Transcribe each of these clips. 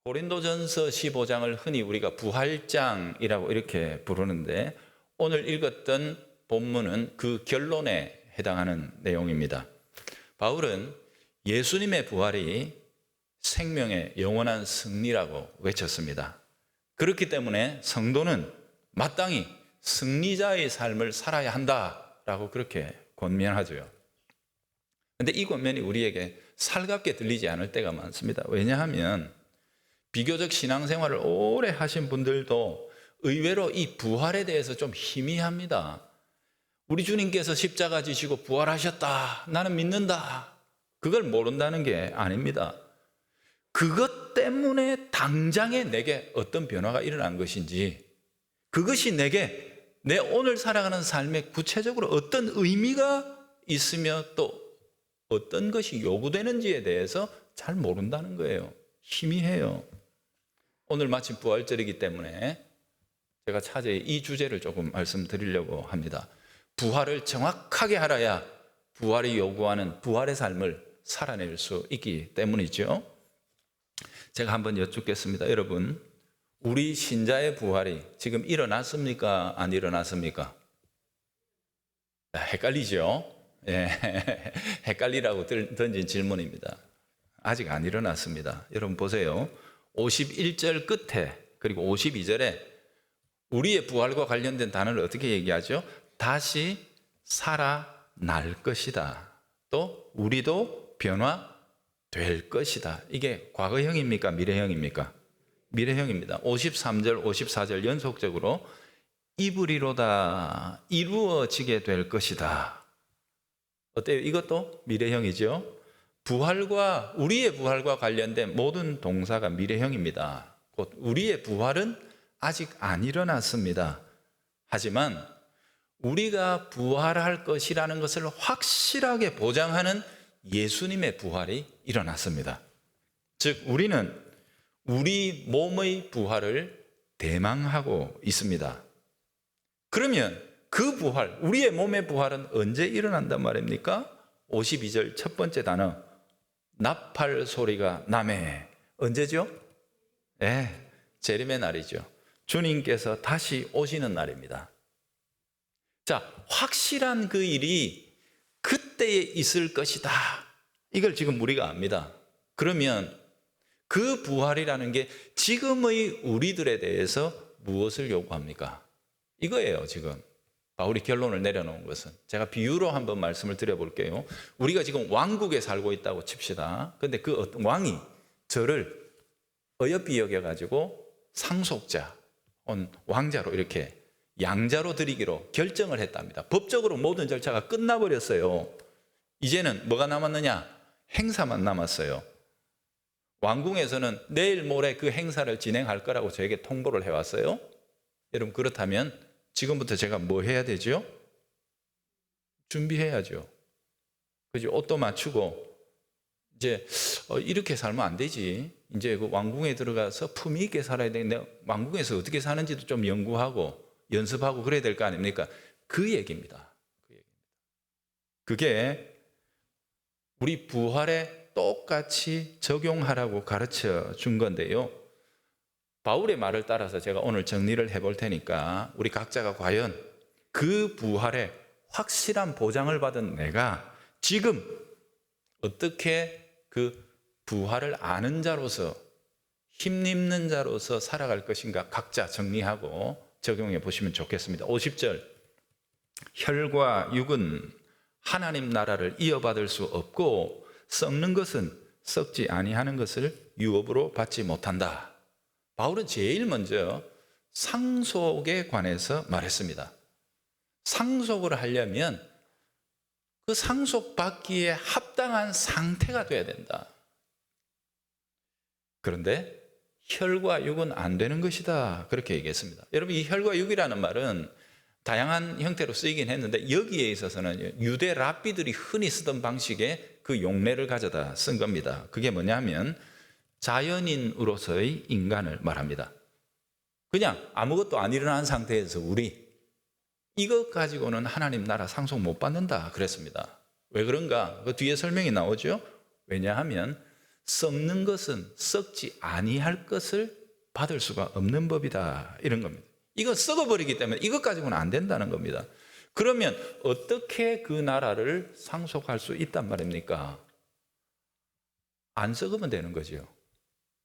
고린도전서 15장을 흔히 우리가 부활장이라고 이렇게 부르는데 오늘 읽었던 본문은 그 결론에 해당하는 내용입니다. 바울은 예수님의 부활이 생명의 영원한 승리라고 외쳤습니다. 그렇기 때문에 성도는 마땅히 승리자의 삶을 살아야 한다라고 그렇게 권면하죠. 그런데 이 권면이 우리에게 살갑게 들리지 않을 때가 많습니다. 왜냐하면 비교적 신앙생활을 오래 하신 분들도 의외로 이 부활에 대해서 좀 희미합니다. 우리 주님께서 십자가 지시고 부활하셨다. 나는 믿는다. 그걸 모른다는 게 아닙니다. 그것 때문에 당장에 내게 어떤 변화가 일어난 것인지, 그것이 내게 내 오늘 살아가는 삶에 구체적으로 어떤 의미가 있으며 또 어떤 것이 요구되는지에 대해서 잘 모른다는 거예요. 희미해요. 오늘 마침 부활절이기 때문에 제가 차제에 이 주제를 조금 말씀드리려고 합니다. 부활을 정확하게 알아야 부활이 요구하는 부활의 삶을 살아낼 수 있기 때문이죠. 제가 한번 여쭙겠습니다. 여러분, 우리 신자의 부활이 지금 일어났습니까? 안 일어났습니까? 헷갈리죠? 예, 헷갈리라고 던진 질문입니다. 아직 안 일어났습니다. 여러분 보세요. 51절 끝에 그리고 52절에 우리의 부활과 관련된 단어를 어떻게 얘기하죠? 다시 살아날 것이다. 또 우리도 변화될 것이다. 이게 과거형입니까? 미래형입니까? 미래형입니다. 53절, 54절 연속적으로 이루리로다. 이루어지게 될 것이다. 어때요? 이것도 미래형이죠? 우리의 부활과 관련된 모든 동사가 미래형입니다. 곧 우리의 부활은 아직 안 일어났습니다. 하지만 우리가 부활할 것이라는 것을 확실하게 보장하는 예수님의 부활이 일어났습니다. 즉 우리는 우리 몸의 부활을 대망하고 있습니다. 그러면 그 부활, 우리의 몸의 부활은 언제 일어난단 말입니까? 52절 첫 번째 단어, 나팔 소리가 나매. 언제죠? 재림의 날이죠. 주님께서 다시 오시는 날입니다. 자, 확실한 그 일이 그때에 있을 것이다. 이걸 지금 우리가 압니다. 그러면 그 부활이라는 게 지금의 우리들에 대해서 무엇을 요구합니까? 이거예요, 지금. 바울이 결론을 내려놓은 것은. 제가 비유로 한번 말씀을 드려볼게요. 우리가 지금 왕국에 살고 있다고 칩시다. 근데 그 어떤 왕이 저를 어여삐 여겨가지고 상속자, 왕자로 이렇게 양자로 드리기로 결정을 했답니다. 법적으로 모든 절차가 끝나버렸어요. 이제는 뭐가 남았느냐? 행사만 남았어요. 왕궁에서는 내일 모레 그 행사를 진행할 거라고 저에게 통보를 해왔어요. 여러분, 그렇다면 지금부터 제가 뭐 해야 되죠? 준비해야죠. 그죠? 옷도 맞추고 이제 이렇게 살면 안 되지. 이제 그 왕궁에 들어가서 품위 있게 살아야 되는데 왕궁에서 어떻게 사는지도 좀 연구하고 연습하고 그래야 될 거 아닙니까? 그 얘기입니다. 그게 우리 부활에 똑같이 적용하라고 가르쳐 준 건데요. 바울의 말을 따라서 제가 오늘 정리를 해볼 테니까 우리 각자가 과연 그 부활에 확실한 보장을 받은 내가 지금 어떻게 그 부활을 아는 자로서 힘입는 자로서 살아갈 것인가 각자 정리하고 적용해 보시면 좋겠습니다. 50절, 혈과 육은 하나님 나라를 이어받을 수 없고 썩는 것은 썩지 아니하는 것을 유업으로 받지 못한다. 바울은 제일 먼저 상속에 관해서 말했습니다. 상속을 하려면 그 상속받기에 합당한 상태가 돼야 된다. 그런데 혈과 육은 안 되는 것이다. 그렇게 얘기했습니다. 여러분, 이 혈과 육이라는 말은 다양한 형태로 쓰이긴 했는데 여기에 있어서는 유대 랍비들이 흔히 쓰던 방식의 그 용례를 가져다 쓴 겁니다. 그게 뭐냐면 자연인으로서의 인간을 말합니다. 그냥 아무것도 안 일어난 상태에서 이것 가지고는 하나님 나라 상속 못 받는다 그랬습니다. 왜 그런가? 그 뒤에 설명이 나오죠. 왜냐하면 썩는 것은 썩지 아니할 것을 받을 수가 없는 법이다. 이런 겁니다. 이거 썩어버리기 때문에 이것 가지고는 안 된다는 겁니다. 그러면 어떻게 그 나라를 상속할 수 있단 말입니까? 안 썩으면 되는 거죠.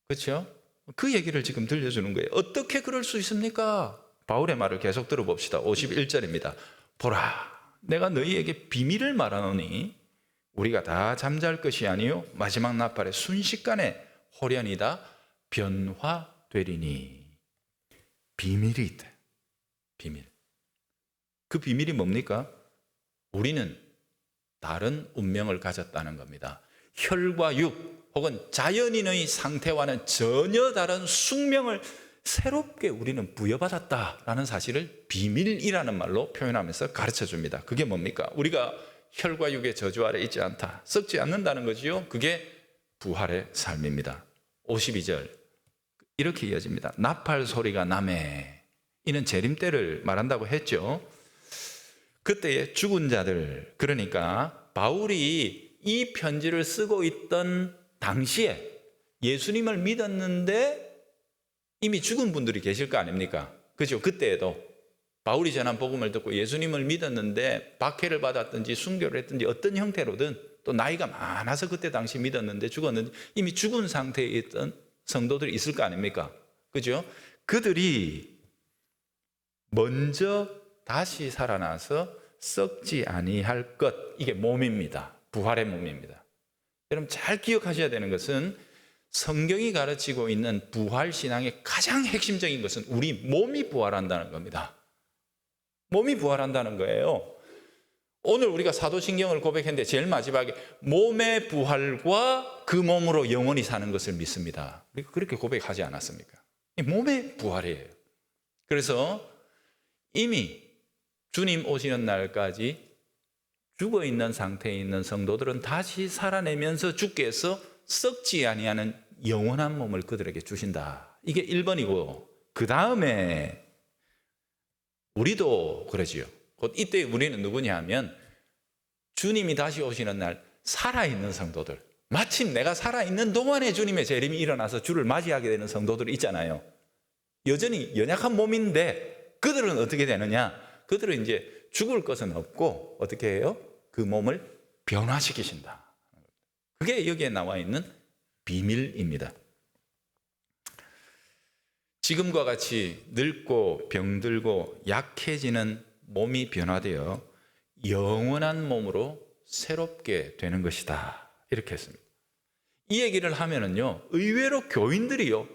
그렇죠? 그 얘기를 지금 들려주는 거예요. 어떻게 그럴 수 있습니까? 바울의 말을 계속 들어봅시다. 51절입니다. 보라, 내가 너희에게 비밀을 말하노니 우리가 다 잠잘 것이 아니요 마지막 나팔에 순식간에 호련히 다 변화되리니. 비밀이 있다. 비밀. 그 비밀이 뭡니까? 우리는 다른 운명을 가졌다는 겁니다. 혈과 육 혹은 자연인의 상태와는 전혀 다른 숙명을 새롭게 우리는 부여받았다라는 사실을 비밀이라는 말로 표현하면서 가르쳐 줍니다. 그게 뭡니까? 우리가 혈과 육의 저주 아래 있지 않다. 썩지 않는다는 거지요. 그게 부활의 삶입니다. 52절 이렇게 이어집니다. 나팔 소리가 나매. 이는 재림 때를 말한다고 했죠. 그때의 죽은 자들, 그러니까 바울이 이 편지를 쓰고 있던 당시에 예수님을 믿었는데 이미 죽은 분들이 계실 거 아닙니까? 그죠? 그때에도 바울이 전한 복음을 듣고 예수님을 믿었는데 박해를 받았든지 순교를 했든지 어떤 형태로든 또 나이가 많아서 그때 당시 믿었는데 죽었는데 이미 죽은 상태에 있던 성도들이 있을 거 아닙니까? 그죠? 그들이 먼저 다시 살아나서 썩지 아니할 것, 이게 몸입니다. 부활의 몸입니다. 여러분 잘 기억하셔야 되는 것은 성경이 가르치고 있는 부활 신앙의 가장 핵심적인 것은 우리 몸이 부활한다는 겁니다. 몸이 부활한다는 거예요. 오늘 우리가 사도신경을 고백했는데 제일 마지막에 몸의 부활과 그 몸으로 영원히 사는 것을 믿습니다. 그렇게 고백하지 않았습니까? 몸의 부활이에요. 그래서 이미 주님 오시는 날까지 죽어있는 상태에 있는 성도들은 다시 살아내면서 주께서 썩지 아니하는 영원한 몸을 그들에게 주신다. 이게 1번이고 그 다음에 우리도 그러지요. 곧 이때 우리는 누구냐 하면 주님이 다시 오시는 날 살아있는 성도들, 마침 내가 살아있는 동안에 주님의 재림이 일어나서 주를 맞이하게 되는 성도들이 있잖아요. 여전히 연약한 몸인데 그들은 어떻게 되느냐? 그들은 이제 죽을 것은 없고 어떻게 해요? 그 몸을 변화시키신다. 그게 여기에 나와 있는 비밀입니다. 지금과 같이 늙고 병들고 약해지는 몸이 변화되어 영원한 몸으로 새롭게 되는 것이다. 이렇게 했습니다. 이 얘기를 하면은요, 의외로 교인들이요,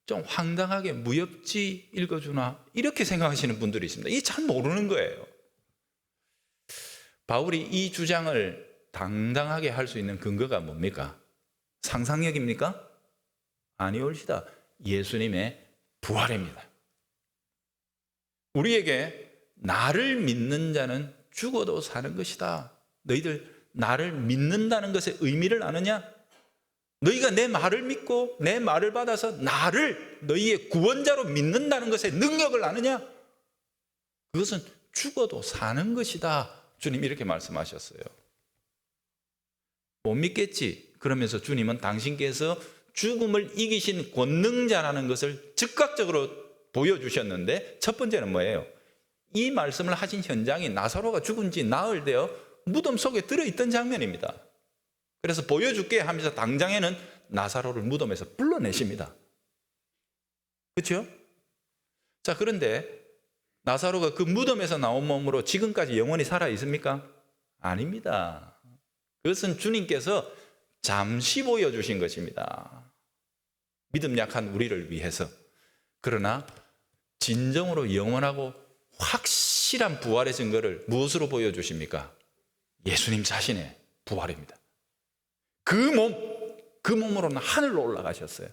좀 황당하게 무협지 읽어주나 이렇게 생각하시는 분들이 있습니다. 이게 잘 모르는 거예요. 바울이 이 주장을 당당하게 할 수 있는 근거가 뭡니까? 상상력입니까? 아니올시다. 예수님의 부활입니다. 우리에게 나를 믿는 자는 죽어도 사는 것이다. 너희들 나를 믿는다는 것의 의미를 아느냐? 너희가 내 말을 믿고 내 말을 받아서 나를 너희의 구원자로 믿는다는 것의 능력을 아느냐? 그것은 죽어도 사는 것이다. 주님 이렇게 말씀하셨어요. 못 믿겠지? 그러면서 주님은 당신께서 죽음을 이기신 권능자라는 것을 즉각적으로 보여주셨는데 첫 번째는 뭐예요? 이 말씀을 하신 현장이 나사로가 죽은 지 나흘 되어 무덤 속에 들어있던 장면입니다. 그래서 보여줄게 하면서 당장에는 나사로를 무덤에서 불러내십니다. 그렇죠? 자, 그런데 나사로가 그 무덤에서 나온 몸으로 지금까지 영원히 살아 있습니까? 아닙니다. 그것은 주님께서 잠시 보여주신 것입니다. 믿음 약한 우리를 위해서. 그러나 진정으로 영원하고 확실한 부활의 증거를 무엇으로 보여주십니까? 예수님 자신의 부활입니다. 그 몸으로는 하늘로 올라가셨어요.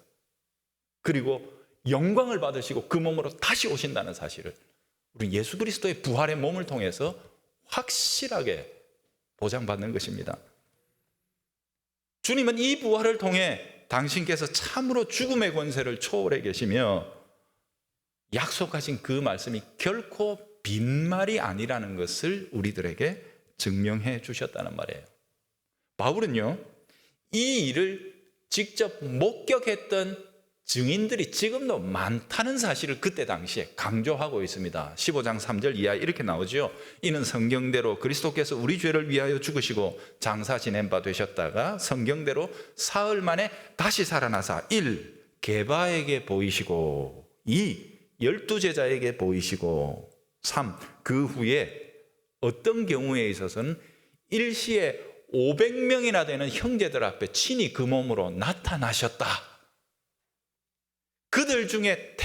그리고 영광을 받으시고 그 몸으로 다시 오신다는 사실을 우리 예수 그리스도의 부활의 몸을 통해서 확실하게 보장받는 것입니다. 주님은 이 부활을 통해 당신께서 참으로 죽음의 권세를 초월해 계시며 약속하신 그 말씀이 결코 빈말이 아니라는 것을 우리들에게 증명해 주셨다는 말이에요. 바울은요, 이 일을 직접 목격했던 증인들이 지금도 많다는 사실을 그때 당시에 강조하고 있습니다. 15장 3절 이하에 이렇게 나오죠. 이는 성경대로 그리스도께서 우리 죄를 위하여 죽으시고 장사 지낸 바 되셨다가 성경대로 사흘 만에 다시 살아나사 1. 게바에게 보이시고 2. 12제자에게 보이시고 3. 그 후에 어떤 경우에 있어서는 일시에 500명이나 되는 형제들 앞에 친히 그 몸으로 나타나셨다. 그들 중에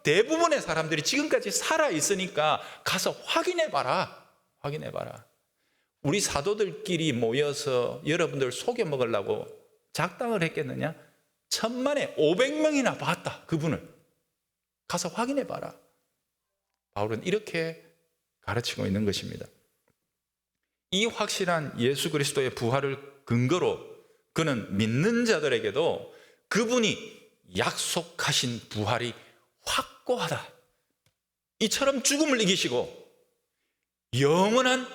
대부분의 사람들이 지금까지 살아있으니까 가서 확인해봐라. 우리 사도들끼리 모여서 여러분들 속여먹으려고 작당을 했겠느냐? 천만에 500명이나 봤다. 그분을 가서 확인해봐라. 바울은 이렇게 가르치고 있는 것입니다. 이 확실한 예수 그리스도의 부활을 근거로 그는 믿는 자들에게도 그분이 약속하신 부활이 확고하다. 이처럼 죽음을 이기시고 영원한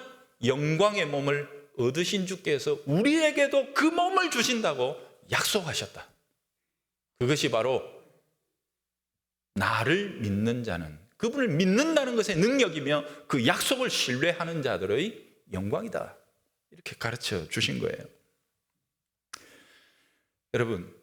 영광의 몸을 얻으신 주께서 우리에게도 그 몸을 주신다고 약속하셨다. 그것이 바로 나를 믿는 자는, 그분을 믿는다는 것의 능력이며 그 약속을 신뢰하는 자들의 영광이다. 이렇게 가르쳐 주신 거예요. 여러분,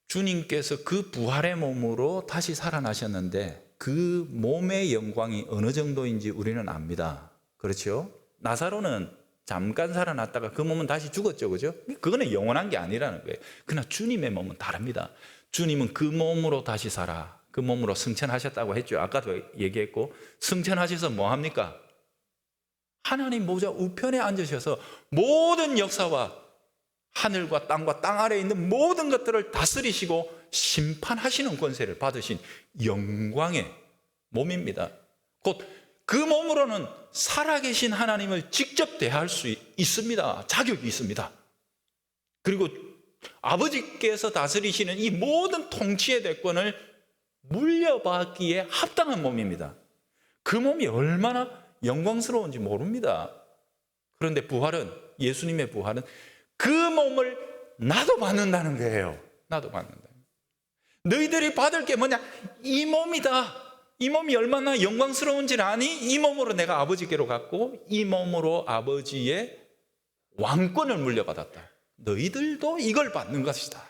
주님께서 그 부활의 몸으로 다시 살아나셨는데 그 몸의 영광이 어느 정도인지 우리는 압니다. 그렇죠? 나사로는 잠깐 살아났다가 그 몸은 다시 죽었죠. 그죠? 그거는 영원한 게 아니라는 거예요. 그러나 주님의 몸은 다릅니다. 주님은 그 몸으로 다시 살아. 그 몸으로 승천하셨다고 했죠. 아까도 얘기했고, 승천하셔서 뭐 합니까? 하나님 보좌 우편에 앉으셔서 모든 역사와 하늘과 땅과 땅 아래에 있는 모든 것들을 다스리시고 심판하시는 권세를 받으신 영광의 몸입니다. 곧 그 몸으로는 살아계신 하나님을 직접 대할 수 있습니다. 자격이 있습니다. 그리고 아버지께서 다스리시는 이 모든 통치의 대권을 물려받기에 합당한 몸입니다. 그 몸이 얼마나 영광스러운지 모릅니다. 그런데 부활은, 예수님의 부활은 그 몸을 나도 받는다는 거예요. 나도 받는다. 너희들이 받을 게 뭐냐? 이 몸이다. 이 몸이 얼마나 영광스러운지를 아니? 이 몸으로 내가 아버지께로 갔고 이 몸으로 아버지의 왕권을 물려받았다. 너희들도 이걸 받는 것이다.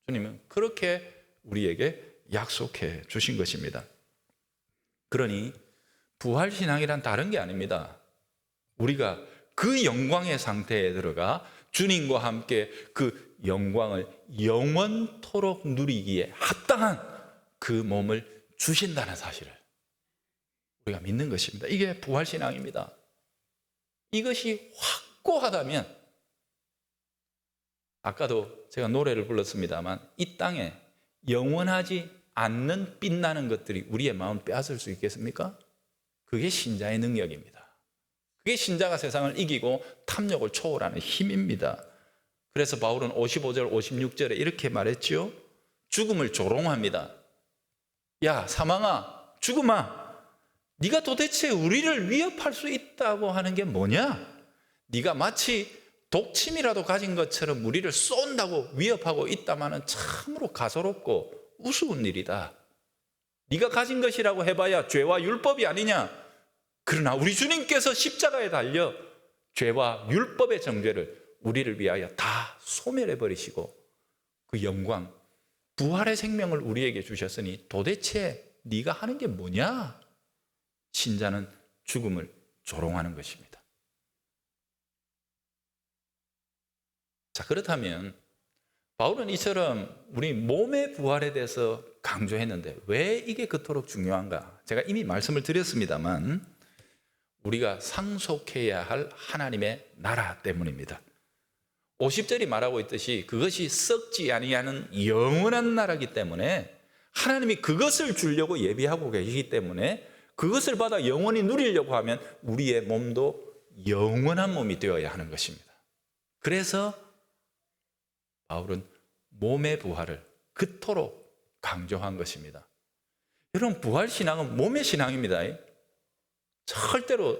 주님은 그렇게 우리에게 약속해 주신 것입니다. 그러니 부활신앙이란 다른 게 아닙니다. 우리가 그 영광의 상태에 들어가 주님과 함께 그 영광을 영원토록 누리기에 합당한 그 몸을 주신다는 사실을 우리가 믿는 것입니다. 이게 부활신앙입니다. 이것이 확고하다면, 아까도 제가 노래를 불렀습니다만 이 땅에 영원하지 않는 빛나는 것들이 우리의 마음을 빼앗을 수 있겠습니까? 그게 신자의 능력입니다. 그게 신자가 세상을 이기고 탐욕을 초월하는 힘입니다. 그래서 바울은 55절 56절에 이렇게 말했죠. 죽음을 조롱합니다. 야 사망아, 죽음아, 네가 도대체 우리를 위협할 수 있다고 하는 게 뭐냐? 네가 마치 독침이라도 가진 것처럼 우리를 쏜다고 위협하고 있다마는 참으로 가소롭고 우스운 일이다. 네가 가진 것이라고 해봐야 죄와 율법이 아니냐? 그러나 우리 주님께서 십자가에 달려 죄와 율법의 정죄를 우리를 위하여 다 소멸해버리시고 그 영광, 부활의 생명을 우리에게 주셨으니 도대체 네가 하는 게 뭐냐? 신자는 죽음을 조롱하는 것입니다. 자, 그렇다면 바울은 이처럼 우리 몸의 부활에 대해서 강조했는데 왜 이게 그토록 중요한가? 제가 이미 말씀을 드렸습니다만 우리가 상속해야 할 하나님의 나라 때문입니다. 50절이 말하고 있듯이 그것이 썩지 아니하는 영원한 나라이기 때문에 하나님이 그것을 주려고 예비하고 계시기 때문에 그것을 받아 영원히 누리려고 하면 우리의 몸도 영원한 몸이 되어야 하는 것입니다. 그래서 바울은 몸의 부활을 그토록 강조한 것입니다. 여러분, 부활신앙은 몸의 신앙입니다. 절대로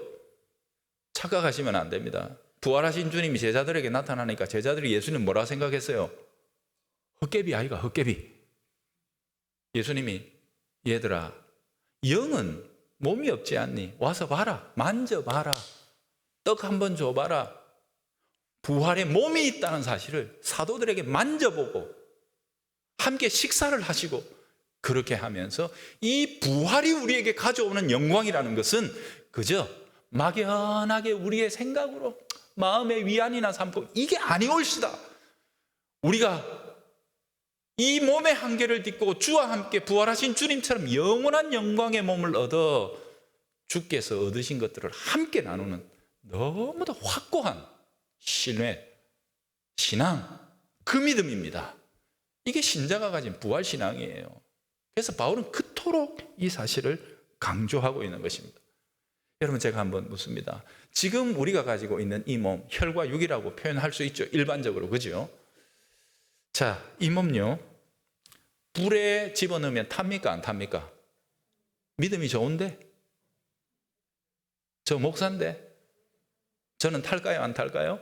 착각하시면 안 됩니다. 부활하신 주님이 제자들에게 나타나니까 제자들이 예수님 뭐라 생각했어요? 헛개비 아이가 헛개비. 예수님이 얘들아 영은 몸이 없지 않니? 와서 봐라. 만져봐라. 떡 한번 줘봐라. 부활의 몸이 있다는 사실을 사도들에게 만져보고 함께 식사를 하시고 그렇게 하면서 이 부활이 우리에게 가져오는 영광이라는 것은 그저 막연하게 우리의 생각으로 마음의 위안이나 삼고 이게 아니올시다. 우리가 이 몸의 한계를 딛고 주와 함께 부활하신 주님처럼 영원한 영광의 몸을 얻어 주께서 얻으신 것들을 함께 나누는 너무도 확고한 신뢰, 신앙, 그 믿음입니다. 이게 신자가 가진 부활신앙이에요. 그래서 바울은 그토록 이 사실을 강조하고 있는 것입니다. 여러분 제가 한번 묻습니다. 지금 우리가 가지고 있는 이 몸, 혈과 육이라고 표현할 수 있죠. 일반적으로, 그죠? 자, 이 몸요, 불에 집어넣으면 탑니까 안 탑니까? 믿음이 좋은데? 저 목사인데? 저는 탈까요 안 탈까요?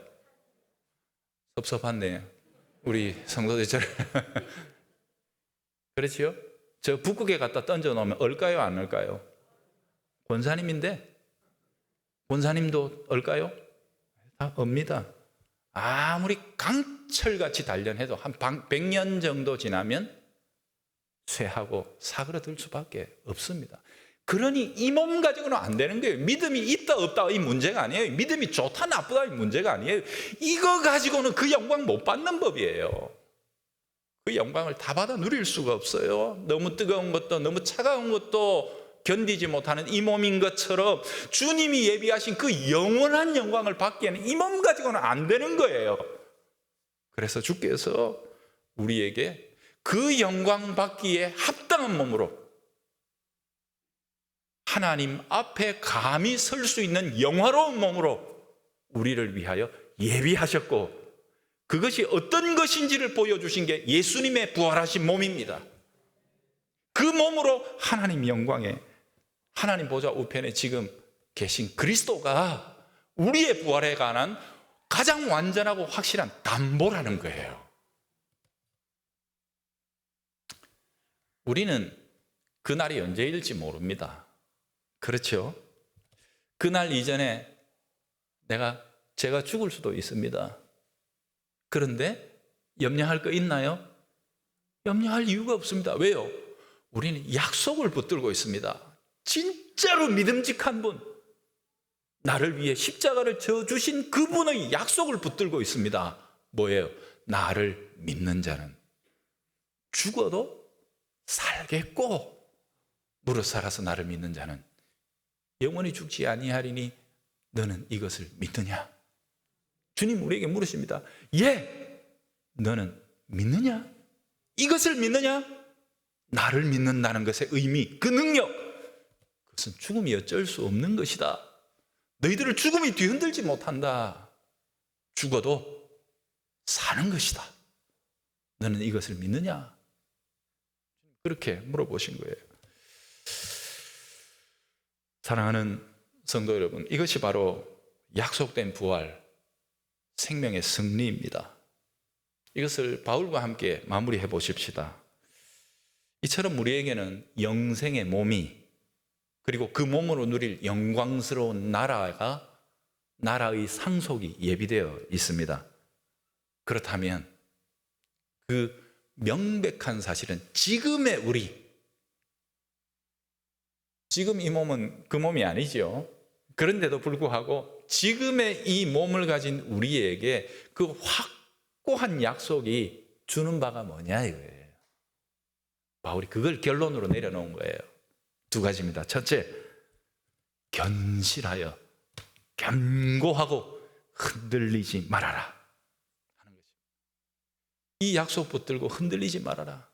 섭섭한데요. 우리 성도들처럼. 그렇지요? 저 북극에 갖다 던져놓으면 얼까요 안 얼까요? 권사님인데? 권사님도 얼까요? 다 업니다. 아무리 강철같이 단련해도 한 100년 정도 지나면 쇠하고 사그러들 수밖에 없습니다. 그러니 이 몸 가지고는 안 되는 거예요. 믿음이 있다 없다 이 문제가 아니에요. 믿음이 좋다 나쁘다 이 문제가 아니에요. 이거 가지고는 그 영광 못 받는 법이에요. 그 영광을 다 받아 누릴 수가 없어요. 너무 뜨거운 것도 너무 차가운 것도 견디지 못하는 이 몸인 것처럼 주님이 예비하신 그 영원한 영광을 받기에는 이 몸 가지고는 안 되는 거예요. 그래서 주께서 우리에게 그 영광 받기에 합당한 몸으로 하나님 앞에 감히 설 수 있는 영화로운 몸으로 우리를 위하여 예비하셨고, 그것이 어떤 것인지를 보여주신 게 예수님의 부활하신 몸입니다. 그 몸으로 하나님 영광에, 하나님 보좌 우편에 지금 계신 그리스도가 우리의 부활에 관한 가장 완전하고 확실한 담보라는 거예요. 우리는 그날이 언제일지 모릅니다. 그렇죠? 그날 이전에 제가 죽을 수도 있습니다. 그런데 염려할 거 있나요? 염려할 이유가 없습니다. 왜요? 우리는 약속을 붙들고 있습니다. 진짜로 믿음직한 분, 나를 위해 십자가를 져주신 그분의 약속을 붙들고 있습니다. 뭐예요? 나를 믿는 자는 죽어도 살겠고 무릇 살아서 나를 믿는 자는 영원히 죽지 아니하리니 너는 이것을 믿느냐? 주님 우리에게 물으십니다. 예, 너는 믿느냐? 이것을 믿느냐? 나를 믿는다는 것의 의미, 그 능력, 그것은 죽음이 어쩔 수 없는 것이다. 너희들을 죽음이 뒤흔들지 못한다. 죽어도 사는 것이다. 너는 이것을 믿느냐? 그렇게 물어보신 거예요. 사랑하는 성도 여러분, 이것이 바로 약속된 부활, 생명의 승리입니다. 이것을 바울과 함께 마무리해 보십시다. 이처럼 우리에게는 영생의 몸이, 그리고 그 몸으로 누릴 영광스러운 나라의 상속이 예비되어 있습니다. 그렇다면 그 명백한 사실은 지금의 우리, 지금 이 몸은 그 몸이 아니죠. 그런데도 불구하고 지금의 이 몸을 가진 우리에게 그 확고한 약속이 주는 바가 뭐냐 이거예요. 바울이 그걸 결론으로 내려놓은 거예요. 두 가지입니다. 첫째, 견실하여 견고하고 흔들리지 말아라 하는 것입니다. 이 약속 붙들고 흔들리지 말아라.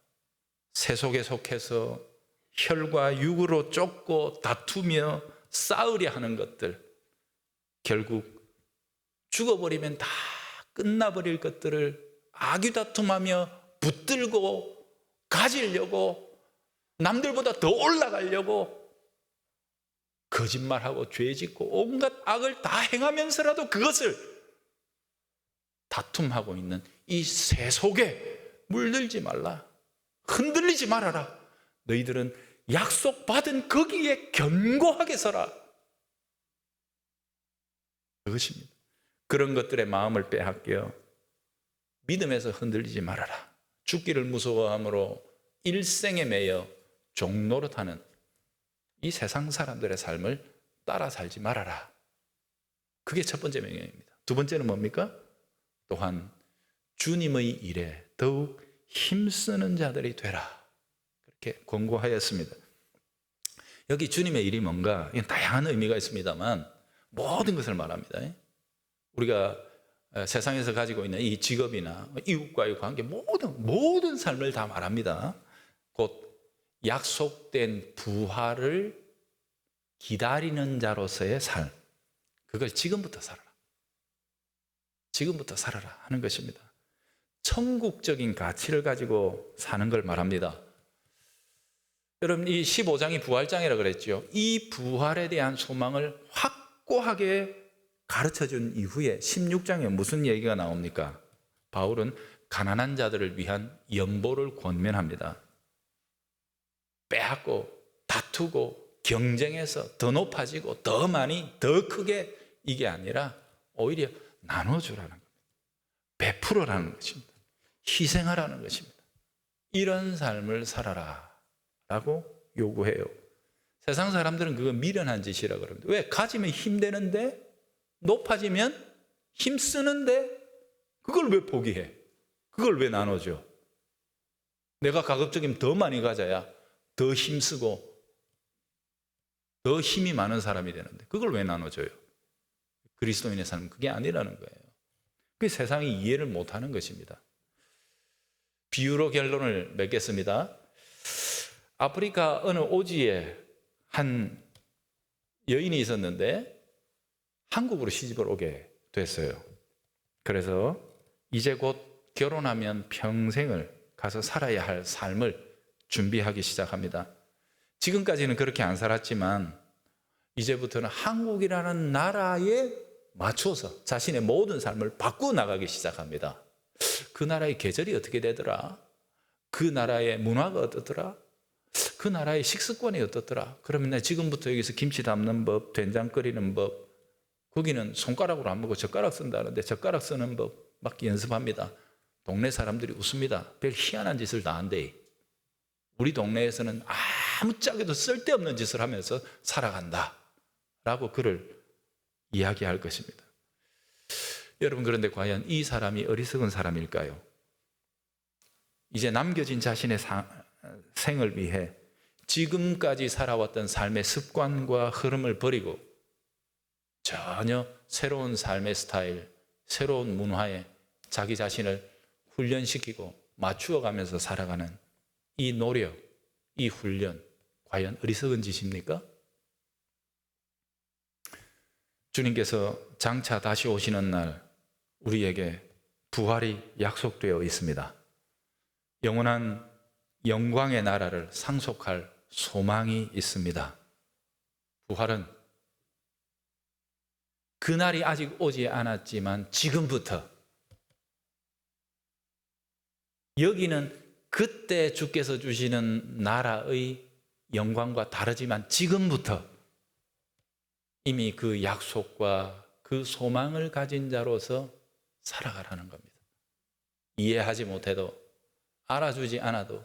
세속에 속해서 혈과 육으로 쫓고 다투며 싸우려 하는 것들, 결국 죽어버리면 다 끝나버릴 것들을 악유다툼하며 붙들고 가지려고, 남들보다 더 올라가려고 거짓말하고 죄짓고 온갖 악을 다 행하면서라도 그것을 다툼하고 있는 이 세속에 물들지 말라. 흔들리지 말아라. 너희들은 약속받은 거기에 견고하게 서라. 그것입니다. 그런 것들의 마음을 빼앗겨 믿음에서 흔들리지 말아라. 죽기를 무서워함으로 일생에 매여 종노릇하는 이 세상 사람들의 삶을 따라 살지 말아라. 그게 첫 번째 명령입니다. 두 번째는 뭡니까? 또한 주님의 일에 더욱 힘쓰는 자들이 되라. 그렇게 권고하였습니다. 여기 주님의 일이 뭔가, 이건 다양한 의미가 있습니다만 모든 것을 말합니다. 우리가 세상에서 가지고 있는 이 직업이나 이웃과의 관계, 모든 삶을 다 말합니다. 곧 약속된 부활을 기다리는 자로서의 삶, 그걸 지금부터 살아라. 지금부터 살아라 하는 것입니다. 천국적인 가치를 가지고 사는 걸 말합니다. 여러분, 이 15장이 부활장이라고 그랬죠. 이 부활에 대한 소망을 확고하게 가르쳐준 이후에 16장에 무슨 얘기가 나옵니까? 바울은 가난한 자들을 위한 연보를 권면합니다. 빼앗고 다투고 경쟁해서 더 높아지고 더 많이 더 크게, 이게 아니라 오히려 나눠주라는 겁니다. 베풀어라는 것입니다. 희생하라는 것입니다. 이런 삶을 살아라 라고 요구해요. 세상 사람들은 그거 미련한 짓이라고 그럽니다. 왜? 가지면 힘되는데, 높아지면 힘쓰는데 그걸 왜 포기해? 그걸 왜 나눠줘? 내가 가급적이면 더 많이 가져야 더 힘쓰고 더 힘이 많은 사람이 되는데 그걸 왜 나눠줘요? 그리스도인의 삶은 그게 아니라는 거예요. 그 세상이 이해를 못하는 것입니다. 비유로 결론을 맺겠습니다. 아프리카 어느 오지에 한 여인이 있었는데 한국으로 시집을 오게 됐어요. 그래서 이제 곧 결혼하면 평생을 가서 살아야 할 삶을 준비하기 시작합니다. 지금까지는 그렇게 안 살았지만 이제부터는 한국이라는 나라에 맞춰서 자신의 모든 삶을 바꾸어 나가기 시작합니다. 그 나라의 계절이 어떻게 되더라? 그 나라의 문화가 어떻더라? 그 나라의 식습관이 어떻더라? 그러면 나 지금부터 여기서 김치 담는 법, 된장 끓이는 법, 거기는 손가락으로 안 먹고 젓가락 쓴다는데 젓가락 쓰는 법 막 연습합니다. 동네 사람들이 웃습니다. 별 희한한 짓을 다 한대. 우리 동네에서는 아무짝에도 쓸데없는 짓을 하면서 살아간다 라고 그를 이야기할 것입니다. 여러분, 그런데 과연 이 사람이 어리석은 사람일까요? 이제 남겨진 자신의 생을 위해 지금까지 살아왔던 삶의 습관과 흐름을 버리고 전혀 새로운 삶의 스타일, 새로운 문화에 자기 자신을 훈련시키고 맞추어가면서 살아가는 이 노력, 이 훈련, 과연 어리석은 짓입니까? 주님께서 장차 다시 오시는 날 우리에게 부활이 약속되어 있습니다. 영원한 영광의 나라를 상속할 소망이 있습니다. 부활은 그날이 아직 오지 않았지만 지금부터, 여기는 그때 주께서 주시는 나라의 영광과 다르지만 지금부터 이미 그 약속과 그 소망을 가진 자로서 살아가라는 겁니다. 이해하지 못해도, 알아주지 않아도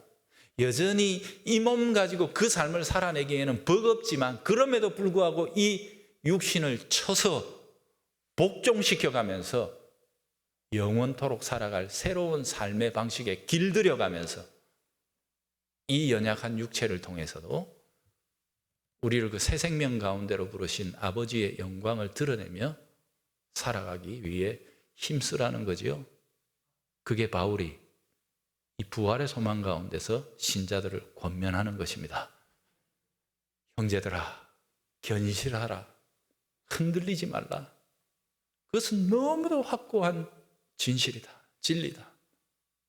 여전히 이 몸 가지고 그 삶을 살아내기에는 버겁지만 그럼에도 불구하고 이 육신을 쳐서 복종시켜가면서 영원토록 살아갈 새로운 삶의 방식에 길들여가면서 이 연약한 육체를 통해서도 우리를 그 새 생명 가운데로 부르신 아버지의 영광을 드러내며 살아가기 위해 힘쓰라는 거지요. 그게 바울이 이 부활의 소망 가운데서 신자들을 권면하는 것입니다. 형제들아, 견실하라. 흔들리지 말라. 그것은 너무도 확고한 진실이다. 진리다.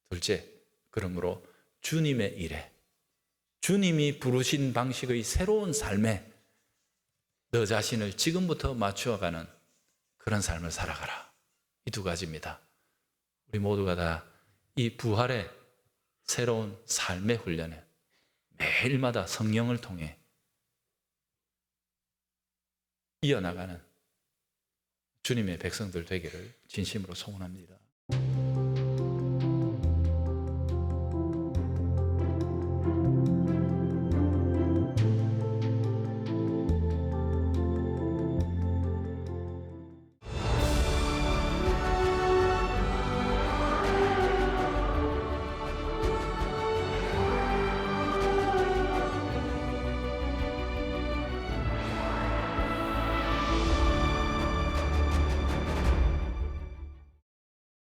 둘째, 그러므로 주님의 일에, 주님이 부르신 방식의 새로운 삶에 너 자신을 지금부터 맞추어가는 그런 삶을 살아가라. 이 두 가지입니다. 우리 모두가 다 이 부활의 새로운 삶의 훈련에 매일마다 성령을 통해 이어나가는 주님의 백성들 되기를 진심으로 소원합니다.